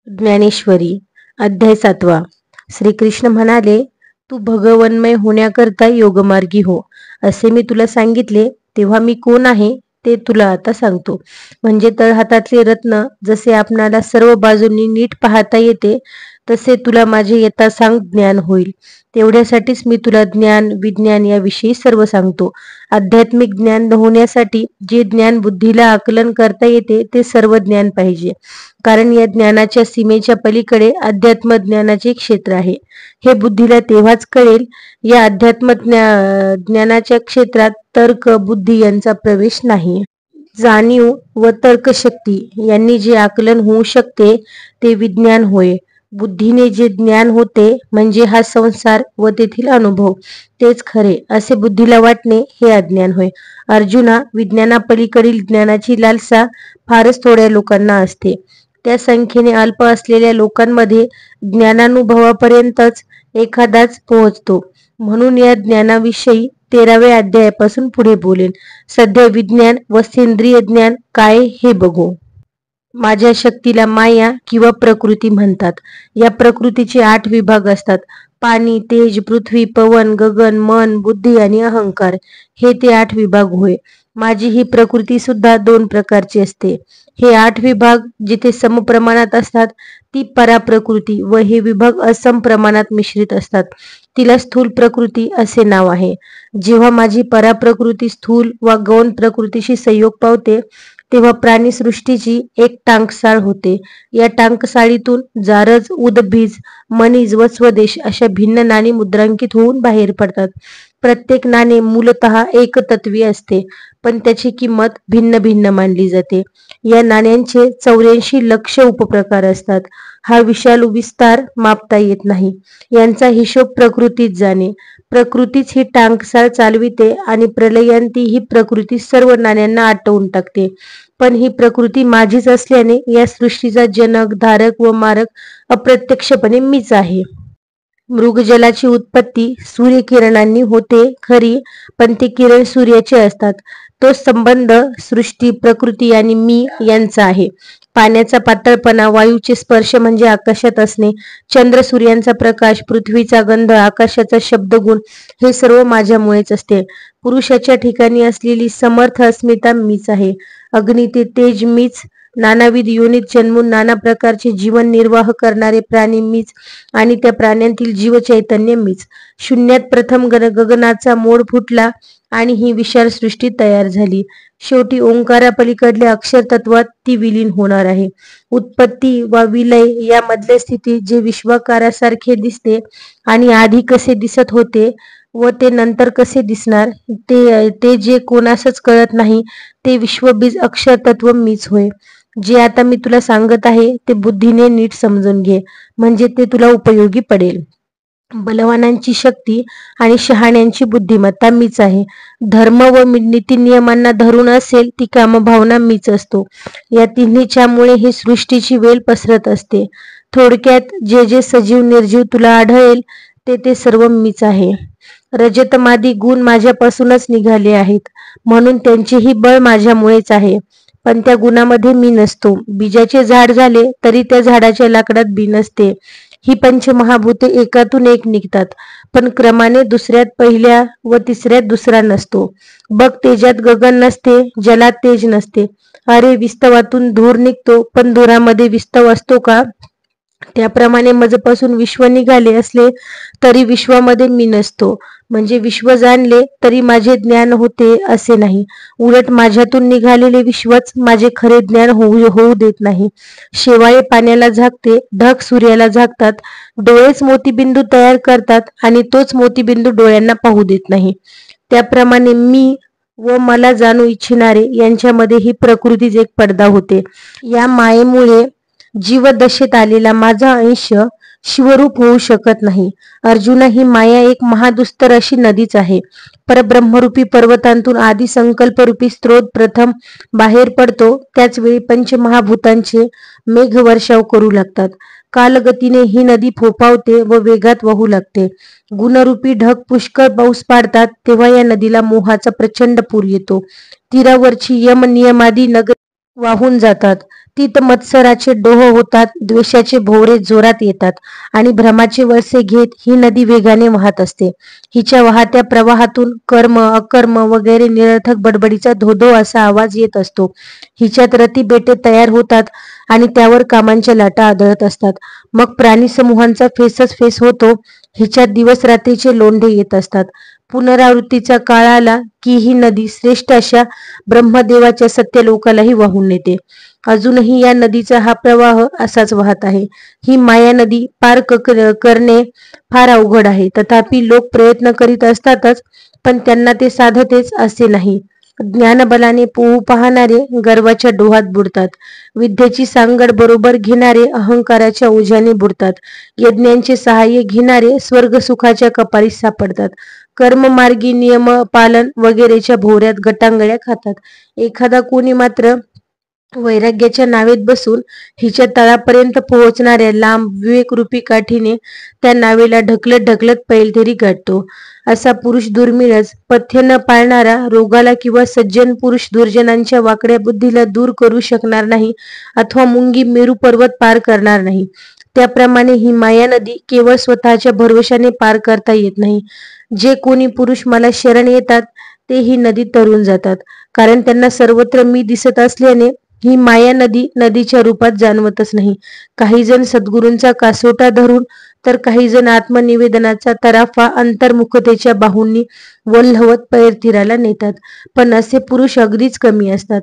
ज्ञानेश्वरी अध्याय 7. श्रीकृष्ण म्हणाले, तू भगवन्मय होण्याकरता योगमार्गी हो. असे मी तुला सांगितले तेव्हा मी कोण आहे ते तुला आता सांगतो. म्हणजे तळहातातले रत्न जसे आपणाला सर्व बाजूंनी नीट पाहता येते, तसे तुला माझे यथासांग ज्ञान होईल. तेवढ्यासाठीच मी तुला ज्ञान विज्ञान याविषयी सर्व सांगतो. आध्यात्मिक ज्ञान होण्यासाठी जे ज्ञान बुद्धीला आकलन करता येते ते सर्व ज्ञान पाहिजे. कारण या ज्ञानाच्या सीमेच्या पलीकडे अध्यात्म ज्ञानाचे क्षेत्र आहे. हे बुद्धीला तेव्हाच कळेल. या अध्यात्म ज्ञानाच्या क्षेत्रात तर्क बुद्धी यांचा प्रवेश नाही. जाणीव व तर्कशक्ती यांनी जे आकलन होऊ शकते ते विज्ञान होय. बुद्धीने जे ज्ञान होते म्हणजे हा संसार व तेथील अनुभव तेच खरे असे बुद्धीला वाटणे हे अज्ञान होय. अर्जुना, विज्ञानापलीकडील ज्ञानाची लालसा फारच थोड्या लोकांना असते. त्या संख्येने अल्प असलेल्या लोकांमध्ये ज्ञानानुभवापर्यंतच एखादाच पोहोचतो. म्हणून या ज्ञानाविषयी 13व्या अध्यायापासून पुढे बोलेन. सध्या विज्ञान व सेंद्रिय ज्ञान काय हे बघू. माझ्या शक्तीला माया किंवा प्रकृती म्हणतात. या प्रकृतीचे 8 विभाग असतात. पाणी, तेज, पृथ्वी, पवन, गगन, मन, बुद्धी आणि अहंकार हे ते 8 विभाग होय. माझी ही प्रकृती सुद्धा 2 प्रकारची असते. हे 8 विभाग जिथे समप्रमाणात असतात ती पराप्रकृती व हे विभाग असम प्रमाणात मिश्रित असतात तिला स्थूल प्रकृती असे नाव आहे. जेव्हा माझी पराप्रकृती स्थूल व गौण प्रकृतीशी संयोग पावते तेव्हा प्राणीसृष्टीची एक टांकसाळ होते. या टांकसाळीतून जारज, उदबीज, मनीज व स्वदेश अशा भिन्न नाणी मुद्रांकित होऊन बाहेर पडतात. प्रत्येक नाणे मूलतः एकतत्वी असते, पण त्याची किंमत भिन्न भिन्न मानली जाते. या नाण्यांचे 84 लक्ष उपप्रकार असतात. हा विशाल विस्तार मापता येत नाही. यांचा हिशोब प्रकृतीच जाणे. प्रकृतीच ही टांकसाळ चालविते आणि प्रलयांती ही प्रकृती सर्व नाण्यांना आटवून टाकते. पण ही प्रकृती माझीच असल्याने या सृष्टीचा जनक, धारक व मारक अप्रत्यक्षपणे मीच आहे. मृगजलाची उत्पत्ती सूर्यकिरणांनी होते खरी, पण ते किरण सूर्याचे असतात. तो संबंध सृष्टी, प्रकृती आणि मी यांचा आहे. पाण्याचा पातळपणा, वायूचे स्पर्श म्हणजे आकाशात असणे, चंद्र सूर्यांचा प्रकाश, पृथ्वीचा गंध, आकाशाचा शब्दगुण हे सर्व माझ्यामुळेच असते. पुरुषाच्या ठिकाणी असलेली समर्थ अस्मिता मीच आहे. अग्नी ते तेज मीच. नानाविध योनीत जन्मून नाना प्रकारचे जीवन निर्वाह करणारे प्राणी मीच आणि त्या प्राण्यांतील जीवचैतन्य मीच. शून्यात प्रथम गगनाचा मोड फुटला आणि ही विशाल सृष्टी तयार झाली. शेवटी ओंकारापलीकडल्या अक्षर तत्वात ती विलीन होणार आहे. उत्पत्ती वा विलय या मधल्या स्थितीत जे विश्वाकारासारखे दिसते आणि आधी कसे दिसत होते व ते नंतर कसे दिसणार ते जे कोणासच कळत नाही ते विश्वबीज अक्षर तत्व मीच होय. जे आता मी तुला सांगत आहे ते बुद्धीने नीट समजून घे, म्हणजे ते तुला उपयोगी पडेल. बलवानांची शक्ती आणि शहाण्यांची बुद्धिमत्ता मीच आहे. धर्म व नीती नियमांना धरून असेल ती कामभावना मीच असतो. या तिन्हीच्यामुळे ही सृष्टीची वेल पसरत असते. थोडक्यात जे जे सजीव निर्जीव तुला आढळेल ते सर्व मीच आहे. रजतमादी गुण माझ्यापासूनच निघाले आहेत, म्हणून त्यांचेही बळ माझ्यामुळेच आहे. पण त्या गुणामध्ये मी नसतो. बीजाचे झाड झाले तरी त्या झाडाच्या लाकडात बी नसते. ही पंचमहाभूते एकातून एक निघतात, पण क्रमाने दुसऱ्यात पहिल्या व तिसऱ्यात दुसरा नसतो. बघ, तेजात गगन नसते, जलात तेज नसते. अरे, विस्तवातून धूर निघतो, पण धुरामध्ये विस्तव असतो का? त्याप्रमाणे मजपासून विश्व निघाले असले तरी विश्वामध्ये मी नसतो. म्हणजे विश्व जाणले तरी माझे ज्ञान होते असे नाही. उलट माझ्यातून निघालेले विश्वच माझे खरे ज्ञान होऊ देत नाही. शेवाळे पाण्याला झाकते, ढग सूर्याला झाकतात, डोळेच मोतीबिंदू तयार करतात आणि तोच मोतीबिंदू डोळ्यांना पाहू देत नाही. त्याप्रमाणे मी व मला जाणू इच्छिणारे यांच्यामध्ये ही प्रकृतीच एक पडदा होते. या मायेमुळे जीवदशेत आलेला माझा अंश शिवरूप होऊ शकत नाही. अर्जुना, ही माया एक महादुस्तर अशी नदीच आहे. परब्रह्मरूपी पर्वतांतून आदी संकल्परूपी स्त्रोत प्रथम बाहेर पडतो, त्याच वेळी पंचमहाभूतांचे मेघवर्षाव करू लागतात. कालगतीने ही नदी फोफावते व वेगात वाहू लागते. गुणरूपी ढग पुष्कळ पाऊस पाडतात तेव्हा या नदीला मोहाचा प्रचंड पूर येतो. तीरावरची यम नियमादी नगर वाहून जातात. तीत मत्सराचे डोह होतात, द्वेषाचे भोवरे जोरात येतात आणि भ्रमाचे वळसे घेत ही नदी वेगाने वाहत असते. हिच्या वाहत्या प्रवाहातून कर्म अकर्म वगैरे निरर्थक बडबडीचा धोधो असा आवाज येत असतो. हिच्यात रती बेटे तयार होतात आणि त्यावर कामांच्या लाटा आदळत असतात. मग प्राणी समूहांचा फेसच फेस होतो. हिच्यात दिवस रात्रीचे लोंढे येत असतात. पुनरावृत्तीचा काळ आला की ही नदी श्रेष्ठ अशा ब्रह्मदेवाच्या सत्यलोकालाही वाहून नेते. अजूनही या नदीचा हा प्रवाह असाच वाहत आहे. ही माया नदी पार करणे फार अवघड आहे. तथापि लोक प्रयत्न करीत असतातच, पण त्यांना ते साधतेच असे नाही. ज्ञानबलाने पोहू पाहणारे गर्वाच्या डोहात बुडतात. विद्येची सांगड बरोबर घेणारे अहंकाराच्या ओझ्याने बुडतात. यज्ञांचे सहाय्य घेणारे स्वर्गसुखाच्या कपारीस सापडतात. कर्ममार्गी नियम पालन वगैरेच्या भोवऱ्यात गटांगळ्या खातात. एखादा कोणी मात्र वैराग्याच्या नावेत बसून हिच्या तळापर्यंत पोहोचणाऱ्या लांब विवेकरूपी काठीने त्या नावेला ढकलत ढकलत पैलधरी गाठतो. असा पुरुष दुर्मिळच. पथ्य न पाळणारा रोगाला किंवा सज्जन पुरुष दुर्जनांच्या वाकड्या बुद्धीला दूर करू शकणार नाही अथवा मुंगी मेरू पर्वत पार करणार नाही. त्याप्रमाणे ही माया नदी केवळ स्वतःच्या भरवशाने पार करता येत नाही. जे कोणी पुरुष मला शरण येतात ते ही नदी तरून जातात, कारण त्यांना सर्वत्र मी दिसत असल्याने ही माया नदी नदीच्या रूपात जाणवतच नाही. काही जण सद्गुरूंचा कासोटा धरून तर काही जण आत्मनिवेदनाचा तराफा अंतर्मुखतेच्या बाहूंनी वल्हवत पैरतीराला नेतात, पण असे पुरुष अगदीच कमी असतात.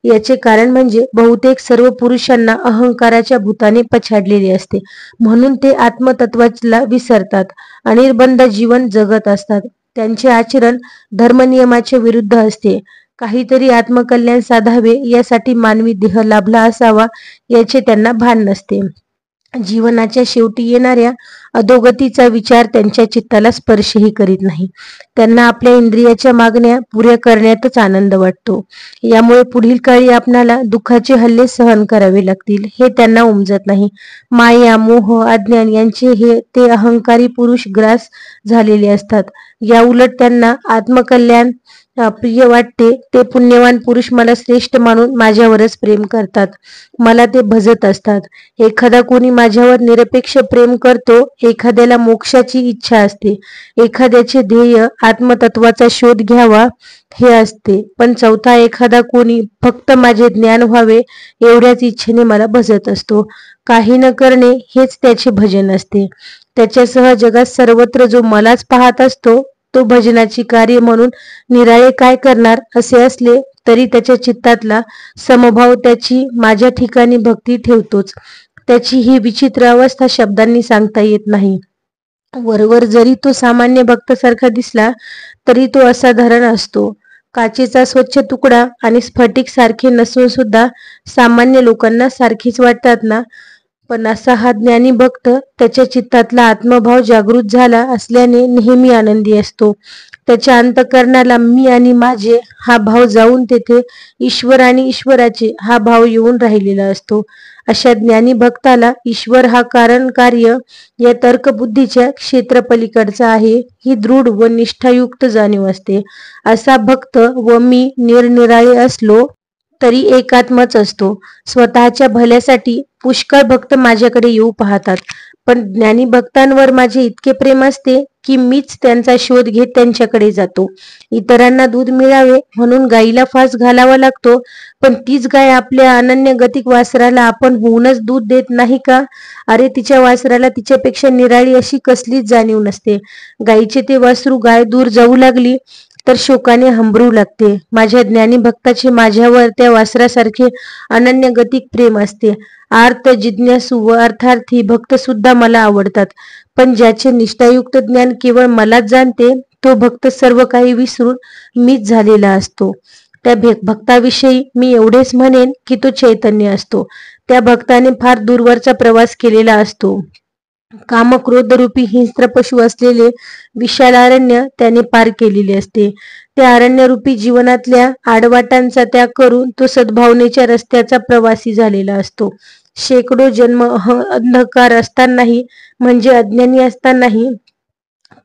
याचे कारण म्हणजे बहुतेक सर्व पुरुषांना अहंकाराच्या भूताने पछाडलेले असते, म्हणून ते आत्मतत्वाला विसरतात, अनिर्बंध जीवन जगत असतात. त्यांचे आचरण धर्मनियमाच्या विरुद्ध असते. काहीतरी आत्मकल्याण साधावे यासाठी मानवी देह लाभला असावा याचे त्यांना भान नसते. जीवनाच्या शेवटी येणाऱ्या अधोगतीचा विचार त्यांच्या चित्ताला स्पर्शही करीत नाही. त्यांना आपल्या इंद्रियाच्या मागण्या पुऱ्या करण्यातच आनंद वाटतो. यामुळे पुढील काळी आपणाला दुःखाचे हल्ले सहन करावे लागतील हे त्यांना उमजत नाही. माया मोह अज्ञान यांचे हे ते अहंकारी पुरुष ग्रास झालेले असतात. या उलट त्यांना आत्मकल्याण प्रिय वाटते. ते पुण्यवान पुरुष मला श्रेष्ठ मानून माझ्यावरच प्रेम करतात, मला ते भजत असतात. एखादा कोणी माझ्यावर निरपेक्ष प्रेम करतो. एखाद्याला मोक्षाची इच्छा असते. एखाद्याचे ध्येय आत्मतत्वाचा शोध घ्यावा हे असते, पण चौथा एखादा कोणी फक्त माझे ज्ञान व्हावे एवढ्याच इच्छेने मला भजत असतो. काही न करणे हेच त्याचे भजन असते. त्याच्यासह जगात सर्वत्र जो मलाच पाहत असतो तो भजनाची कार्य म्हणून निराळे काय करणार असे असले तरी त्याच्या चित्तातला समभाव त्याची माझ्या ठिकाणी भक्ती ठेवतोच. त्याची ही विचित्र अवस्था शब्दांनी सांगता येत नाही. वरवर जरी तो सामान्य भक्तासारखा दिसला तरी तो असाधारण असतो. काचेचा स्वच्छ तुकडा आणि स्फटिक सारखे नसून सुद्धा सामान्य लोकांना सारखीच वाटतात ना. पण असा हा ज्ञानी भक्त त्याच्या चित्तातला आत्मभाव जागृत झाला असल्याने नेहमी आनंदी असतो. त्याच्या अंतःकरणाला मी आणि माझे हा भाव जाऊन तेथे ईश्वर आणि ईश्वराचे हा भाव येऊन राहिलेला असतो. अशा ज्ञानी भक्ताला ईश्वर हा कारण कार्य या तर्कबुद्धीच्या क्षेत्रपलीकडचा आहे ही दृढ व निष्ठायुक्त जाणीव असते. असा भक्त व मी निरनिराळे असलो तरी एकात्मच असतो. स्वतःच्या भल्यासाठी पुष्कळ भक्त माझ्याकडे येऊ पाहतात, पण ज्ञानी भक्तांवर माझे इतके प्रेम असते की मीच त्यांचा शोध घेत त्यांच्याकडे जातो. इतरांना दूध मिळावे म्हणून गाईला फास घालावा लागतो, पण तीच गाय आपल्या अनन्य गतिक वासराला आपण होऊनच दूध देत नाही का? अरे, तिच्या वासराला तिच्यापेक्षा निराळी अशी कसलीच जाणीव नसते. गायीचे ते वासरू गाय दूर जाऊ लागली तर शोकाने हंबरू लागते. माझ्या ज्ञानी भक्ताचे माझ्यावर त्या वासरासारखे अनन्य गतिक प्रेम असते. आर्त जिज्ञासू व अर्थार्थी भक्त सुद्धा मला आवडतात, पण ज्याचे निष्ठायुक्त ज्ञान केवळ मलाच जाणते तो भक्त सर्व काही विसरून मीच झालेला असतो. त्या भक्ताविषयी मी एवढेच म्हणेन की तो चैतन्य असतो. त्या भक्ताने फार दूरवरचा प्रवास केलेला असतो. कामक्रोधरूपी हिंस्त्र पशु असलेले विशाल अरण्य त्याने पार केलेले असते. त्या अरण्यरूपी जीवनातल्या आडवाटांचा त्याग करून तो सद्भावनेच्या रस्त्याचा प्रवासी झालेला असतो. शेकडो जन्म अंधकार असतानाही म्हणजे अज्ञानी असतानाही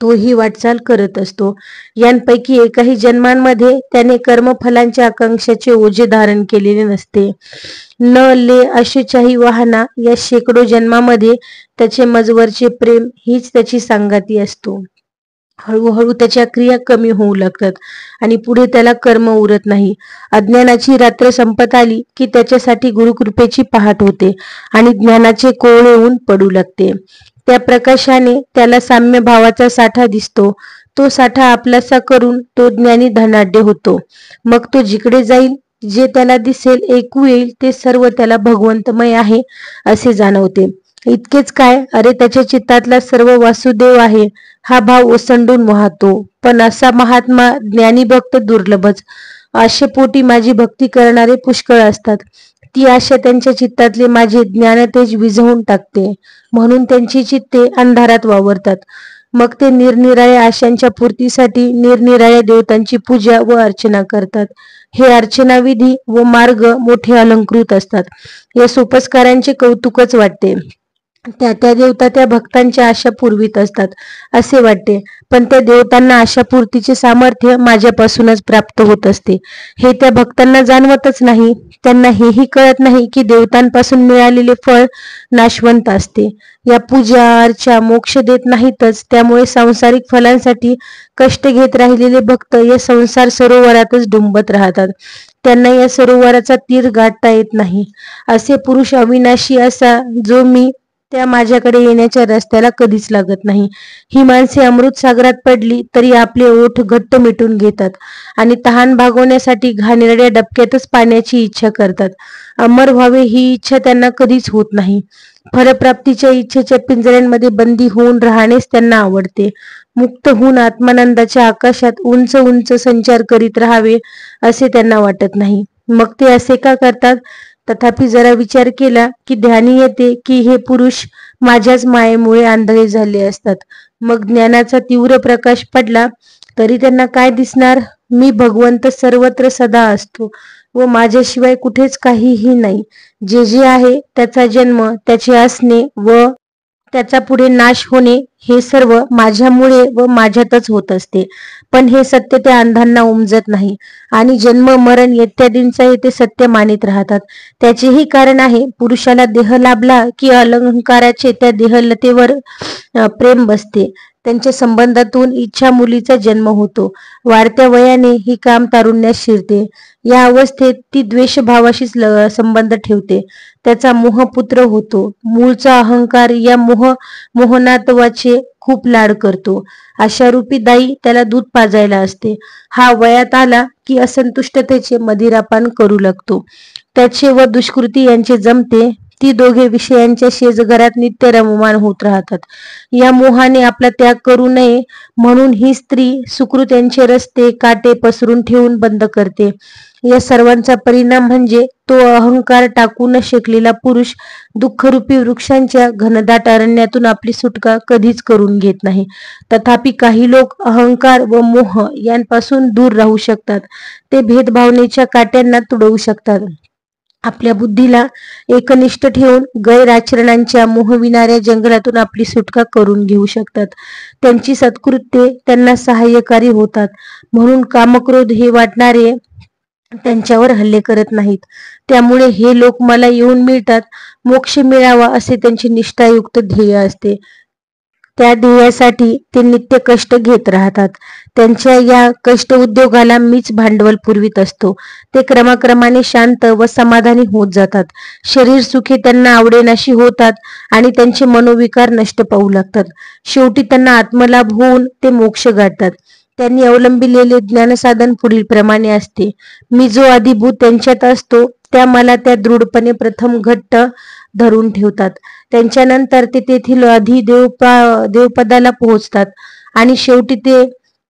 तोही वाटचाल करत असतो. यांपैकी एकाही जन्मांमध्ये त्याने कर्मफलांच्या आकांक्षाचे ओझे धारण केलेले नसते. न ले अशेचाही वाहना या शेकडो जन्मामध्ये त्याचे मजवरचे प्रेम हीच त्याची संगाती असतो. हळूहळू त्याच्या क्रिया कमी होऊ लागतात आणि पुढे त्याला कर्म उरत नाही. अज्ञानाची रात्र संपत आली की त्याच्यासाठी गुरुकृपेची पहाट होते आणि ज्ञानाचे कोवळे ऊन पडू लागते. त्या प्रकाशाने त्याला साम्य भावाचा साठा दिसतो. तो साठा आपलासा करून तो ज्ञानी धनाढ्य होतो. मग तो जिकडे जाईल, जे त्याला दिसेल, ऐकू येईल, ते सर्व त्याला भगवंतमय आहे असे जाणवते. इतकेच काय, अरे त्याच्या चित्तातला सर्व वासुदेव आहे हा भाव ओसंडून वाहतो. पण असा महात्मा ज्ञानी भक्त दुर्लभच. आशेपोटी माझी भक्ती करणारे पुष्कळ असतात. ती आशा त्यांच्या चित्तातले माझे ज्ञानतेज विझवून टाकते, म्हणून त्यांची चित्ते अंधारात वावरतात. मग ते निरनिराळ्या आशांच्या पूर्तीसाठी निरनिराळ्या देवतांची पूजा व अर्चना करतात. हे अर्चना विधी व मार्ग मोठे अलंकृत असतात. या सोपस्कारांचे कौतुकच वाटते. त्या त्या देवता त्या भक्तांच्या आशा पुरवीत असतात असे वाटते, पण त्या देवतांना आशापूर्तीचे सामर्थ्य माझ्यापासूनच प्राप्त होत असते हे त्या भक्तांना जाणवतच नाही. त्यांना हेही कळत नाही की देवतांपासून मिळालेले फळ नाशवंत असते. या पूजा अर्चा मोक्ष देत नाहीतच, त्यामुळे सांसारिक फलांसाठी कष्ट घेत राहिलेले भक्त या संसार सरोवरातच डुंबत राहतात. त्यांना या सरोवराचा तीर गाठता येत नाही. असे पुरुष अविनाशी असा जो मी, त्या माझ्याकडे येण्याच्या रस्त्याला कधीच लागत नाही. ही माणसे अमृत सागरात पडली तरी आपले ओठ घट्ट मिटून घेतात आणि तहान भागवण्यासाठी घाणेरड्या डबक्यातच पाण्याची इच्छा करतात. अमर व्हावे ही इच्छा त्यांना कधीच होत नाही. फलप्राप्तीच्या इच्छेच्या पिंजऱ्यांमध्ये बंदी होऊन राहणेच त्यांना आवडते. मुक्त होऊन आत्मानंदाच्या आकाशात उंच उंच संचार करीत राहावे असे त्यांना वाटत नाही. मग ते असे का करतात? तथापि जरा विचार केला की ध्यानी येते की हे पुरुष माझ्याच मायेमुळे आंधळे झाले असतात. मग ज्ञानाचा तीव्र प्रकाश पडला तरी त्यांना काय दिसणार? मी भगवंत सर्वत्र सदा असतो व माझ्याशिवाय कुठेच काहीही नाही. जे जे आहे त्याचा जन्म, त्याचे असणे व त्याचा पुढे नाश होणे हे सर्व माझ्यामुळे व माझ्यातच होत असते. पण हे सत्य त्या अंधांना उमजत नाही आणि जन्म मरण इत्यादींचा ते सत्य मानित राहतात. त्याचेही कारण आहे, पुरुषाला देह लाभला की अलंकाराचे त्या देहलतेवर प्रेम बसते. त्यांच्या संबंधातून इच्छा मुलीचा जन्म होतो. वाढत्या वयाने ही काम तारुण्यास शिरते. या अवस्थेत ती द्वेषभावाशी संबंध ठेवते. त्याचा मोहपुत्र होतो. मूळचा अहंकार या मोहनात्वाचे खूप लाड करतो. आशारूपी दाई त्याला दूध पाजायला असते. हा वयात आला की असंतुष्टतेचे मदिरापान करू लागतो. त्याचे व दुष्कृती यांचे जमते. ती दोघे विषयांच्या शेजघरात नित्य रममाण होत राहतात. या मोहाने आपला त्याग करू नये म्हणून ही स्त्री सुकृत्यांचे रस्ते काटे पसरून ठेवून बंद करते. या सर्वांचा परिणाम म्हणजे तो अहंकार टाकू न शकलेला पुरुष दुःखरूपी वृक्षांच्या घनदाट अरण्यातून आपली सुटका कधीच करून घेत नाही. तथापि काही लोक अहंकार व मोह यांपासून दूर राहू शकतात. ते भेदभावनेच्या काट्यांना तुडवू शकतात. आपल्या बुद्धीला एकनिष्ठ ठेवून गैराचरणांच्या मोहविणाऱ्या जंगलातून आपली सुटका करून घेऊ शकतात. त्यांची सत्कृत्ये त्यांना सहाय्यकारी होतात. म्हणून कामक्रोध हे वाटणारे त्यांच्यावर हल्ले करत नाहीत. त्यामुळे हे लोक मला येऊन मिळतात, मोक्ष मिळावा असे त्यांचे निष्ठायुक्त ध्येय असते. त्या ध्येयासाठी ते नित्य कष्ट घेत राहतात. त्यांच्या या कष्ट उद्योगाला मीच भांडवल पुरवीत असतो. ते क्रमाक्रमाने शांत व समाधानी होत जातात. शरीर सुखे त्यांना आवडेनाशी होतात आणि त्यांचे मनोविकार नष्ट पाहू लागतात. शेवटी त्यांना आत्मलाभ होऊन ते मोक्ष गाठतात. त्यांनी अवलंबिलेले ज्ञानसाधन पुढील प्रमाणे असते. मी जो अधिभूत त्यांच्यात असतो त्या मला त्या दृढपणे प्रथम घट्ट धरून ठेवतात. त्यांच्यानंतर ते तेथील देवपदाला पोहोचतात आणि शेवटी ते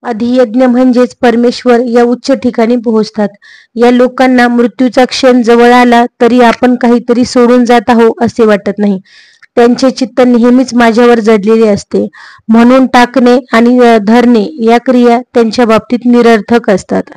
अधियज्ञ म्हणजेच परमेश्वर या उच्च ठिकाणी पोहोचतात. या लोकांना मृत्यूचा क्षण जवळ आला तरी आपण काहीतरी सोडून जात आहोत असे वाटत नाही. त्यांचे चित्त नेहमीच माझ्यावर जडलेले असते. म्हणून टाकणे आणि धरणे या क्रिया त्यांच्या बाबतीत निरर्थक असतात.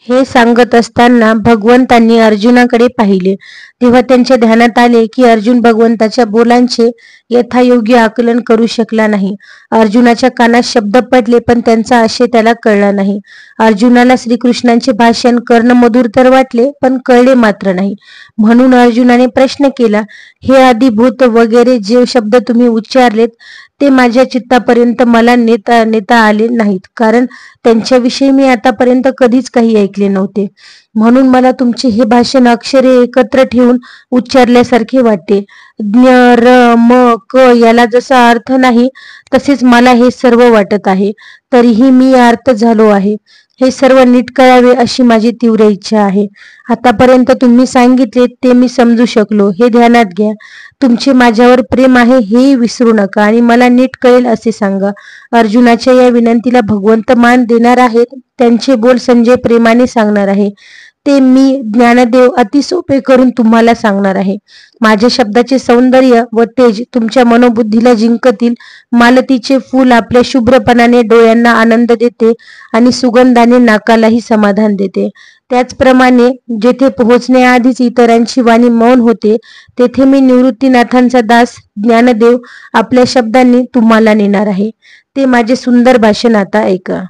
हे सांगत असताना भगवंतांनी अर्जुनाकडे पाहिले, तेव्हा त्यांच्या ध्यानात आले की अर्जुन भगवंताच्या बोलांचे यथायोग्य आकलन करू शकला नाही. अर्जुनाच्या कानात शब्द पडले पण त्यांचा आशय त्याला कळला नाही. अर्जुनाला श्रीकृष्णांचे भाषण कर्णमधुर तर वाटले पण कळले मात्र नाही. म्हणून अर्जुनाने प्रश्न केला, हे आदिभूत वगैरे जे शब्द तुम्ही उच्चारलेत ते माझ्या चित्तापर्यंत मला नेता आले नाहीत, कारण त्यांच्याविषयी मी आतापर्यंत कधीच काही ऐकले नव्हते. म्हणून मला तुमचे हे भाषण अक्षरे एकत्र ठेवून उच्चारल्यासारखे वाटते. ज्ञ र म क याला जसा अर्थ नाही तसेच मला हे सर्व वाटत आहे. तरीही मी अर्थ झालो आहे. हे सर्व नीट कळावे अशी माझी तीव्र इच्छा आहे. आतापर्यंत तुम्ही सांगितले ते मी समजू शकलो हे ध्यानात घ्या. तुमचे माझ्यावर प्रेम आहे हेही विसरू नका आणि मला नीट कळेल असे सांगा. अर्जुनाच्या या विनंतीला भगवंत मान देणार आहेत. त्यांचे बोल संजय प्रेमाने सांगणार आहे. ते मी ज्ञानदेव अति सोपे करून तुम्हाला सांगणार आहे. माझ्या शब्दाचे सौंदर्य व तेज तुमच्या मनोबुद्धीला जिंकतील. मालतीचे फूल आपल्या शुभ्रपणाने डोळ्यांना आनंद देते आणि सुगंधाने नाकालाही समाधान देते. त्याचप्रमाणे जेथे पोहोचण्याआधीच इतरांची वाणी मौन होते, तेथे मी निवृत्तीनाथांचा दास ज्ञानदेव आपल्या शब्दांनी तुम्हाला नेणार आहे. ते माझे सुंदर भाषण आता ऐका.